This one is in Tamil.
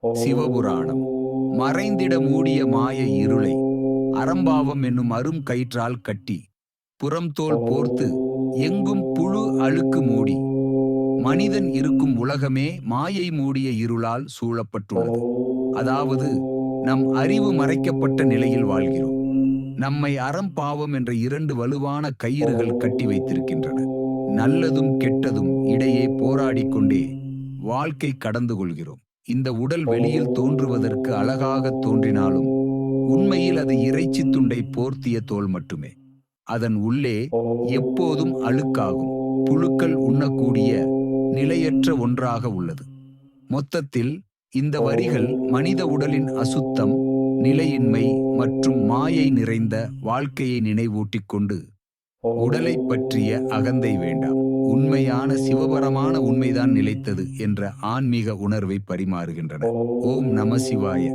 சிவபுராணம். மறைந்திட மூடிய மாய இருளை அறம்பாவம் என்னும் அரும் கயிற்றால் கட்டி புறம்தோல் போர்த்து எங்கும் புழு அழுக்கு மூடி மனிதன் இருக்கும் உலகமே மாயை மூடிய இருளால் சூழப்பட்டுள்ளது. அதாவது நம் அறிவு மறைக்கப்பட்ட நிலையில் வாழ்கிறோம். நம்மை அறம் பாவம் என்ற இரண்டு வலுவான கயிறுகள் கட்டி வைத்திருக்கின்றன. நல்லதும் கெட்டதும் இடையே போராடிக் கொண்டே வாழ்க்கை கடந்து கொள்கிறோம். இந்த உடல் வெளியில் தோன்றுவதற்கு அழகாக தோன்றினாலும் உண்மையில் அது இறைச்சி துண்டை போர்த்திய தோல் மட்டுமே. அதன் உள்ளே எப்போதும் அழுக்காகும் புழுக்கள் உண்ணக்கூடிய நிலையற்ற ஒன்றாக உள்ளது. மொத்தத்தில் இந்த வரிகள் மனித உடலின் அசுத்தம், நிலையின்மை மற்றும் மாயை நிறைந்த வாழ்க்கையை நினைவூட்டிக் கொண்டு உடலை பற்றிய அகந்தை வேண்டாம், உண்மையான சிவபரமான உண்மைதான் நிலைத்தது என்ற ஆன்மீக உணர்வை பரிமாறுகின்றன. ஓம் நம சிவாய.